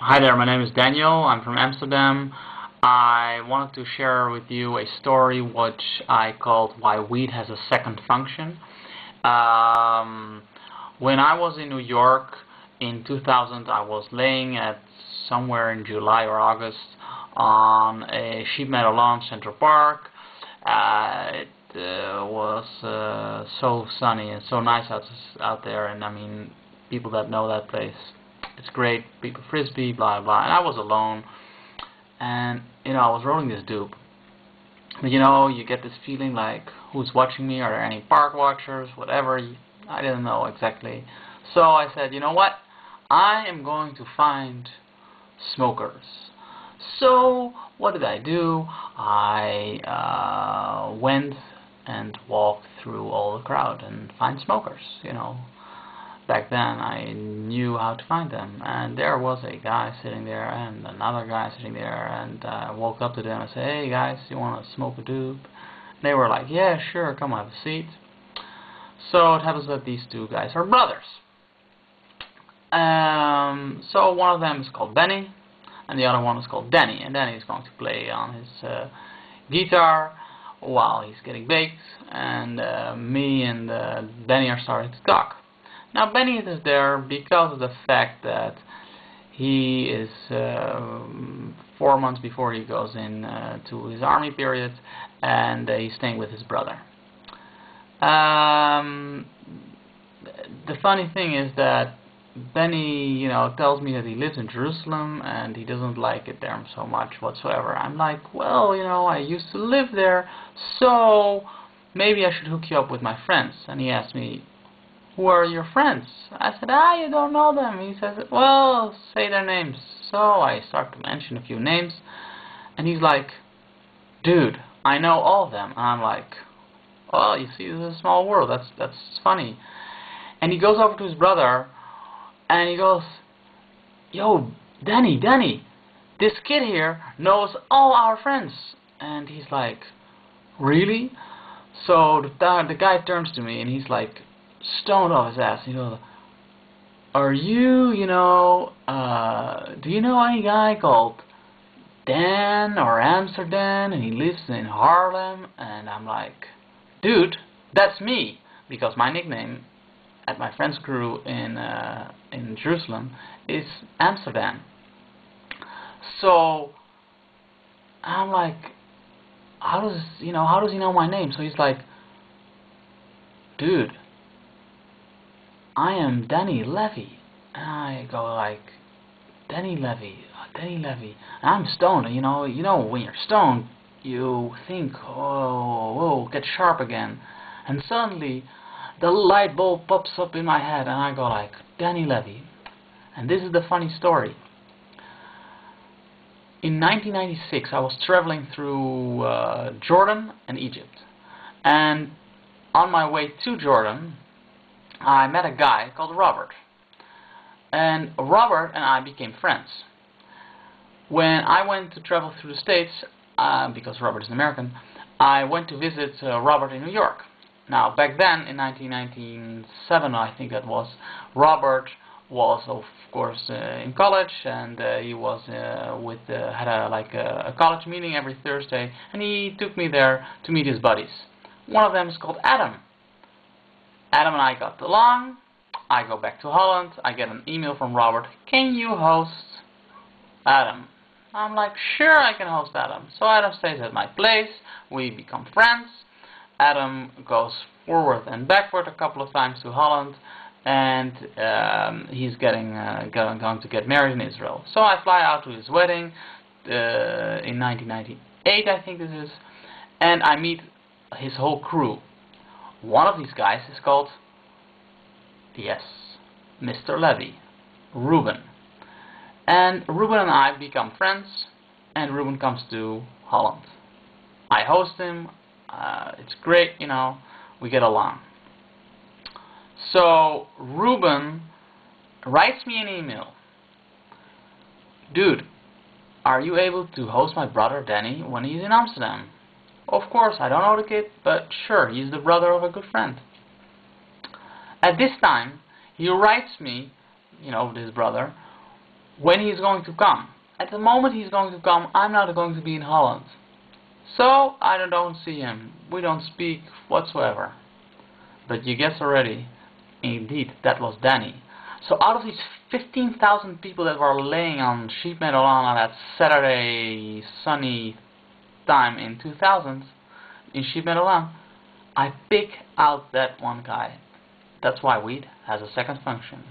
Hi there, my name is Daniel. I'm from Amsterdam. I wanted to share with you a story which I called Why Weed Has a Second Function. When I was in New York in 2000, I was laying at somewhere in July or August on a sheep meadow lawn in Central Park. It was so sunny and so nice out there, and I mean, people that know that place, it's great. People frisbee, blah blah. And I was alone, and I was rolling this doop. But you get this feeling like, who's watching me? Are there any park watchers? Whatever. I didn't know exactly. So I said, you know what? I am going to find smokers. So what did I do? I went and walked through all the crowd and find smokers. Back then I knew how to find them, and there was a guy sitting there and another guy sitting there, and I walked up to them and said, "Hey guys, you want to smoke a doop?" They were like, "Yeah, sure, come have a seat." So it happens that these two guys are brothers. So one of them is called Benny, and the other one is called Danny, and Danny is going to play on his guitar while he's getting baked, and me and Benny are starting to talk. Now Benny is there because of the fact that he is 4 months before he goes in to his army period, and he's staying with his brother. The funny thing is that Benny, tells me that he lives in Jerusalem and he doesn't like it there so much whatsoever. I'm like, well, I used to live there, so maybe I should hook you up with my friends. And he asked me, "Who are your friends?" I said, you don't know them. He says, "Well, say their names." So I start to mention a few names, and he's like, "Dude, I know all of them." And I'm like, "Well, you see, this is a small world. That's funny." And he goes over to his brother, and he goes, "Yo, Danny, this kid here knows all our friends." And he's like, "Really?" So the guy turns to me, and he's like, stoned off his ass. He goes, "Are you, do you know any guy called Dan or Amsterdam, and he lives in Harlem?" And I'm like, "Dude, that's me," because my nickname at my friend's crew in Jerusalem is Amsterdam. So I'm like, how does he know my name? So he's like, "Dude, I am Danny Levy." And I go like, Danny Levy. And I'm stoned. When you're stoned, you think, whoa, get sharp again. And suddenly, the light bulb pops up in my head, and I go like, Danny Levy. And this is the funny story. In 1996, I was traveling through Jordan and Egypt. And on my way to Jordan, I met a guy called Robert. And Robert and I became friends. When I went to travel through the States, because Robert is an American, I went to visit Robert in New York. Now, back then, in 1997, I think that was, Robert was, of course, in college, and he was had a college meeting every Thursday, and he took me there to meet his buddies. One of them is called Adam. Adam and I got along. I go back to Holland. I get an email from Robert. "Can you host Adam?" I'm like, "Sure, I can host Adam." So Adam stays at my place. We become friends. Adam goes forward and backward a couple of times to Holland, and he's going to get married in Israel. So I fly out to his wedding in 1998, I think this is, and I meet his whole crew. One of these guys is called, yes, Mr. Levy, Ruben. And Ruben and I become friends, and Ruben comes to Holland. I host him. It's great, we get along. So Ruben writes me an email. "Dude, are you able to host my brother Danny when he's in Amsterdam?" Of course, I don't know the kid, but sure, he's the brother of a good friend. At this time, he writes me, this brother, when he's going to come. At the moment he's going to come, I'm not going to be in Holland. So I don't see him. We don't speak whatsoever. But you guess already, indeed, that was Danny. So out of these 15,000 people that were laying on sheet metal on that Saturday sunny time in 2000 in sheet metal on, I pick out that one guy. That's why weed has a second function.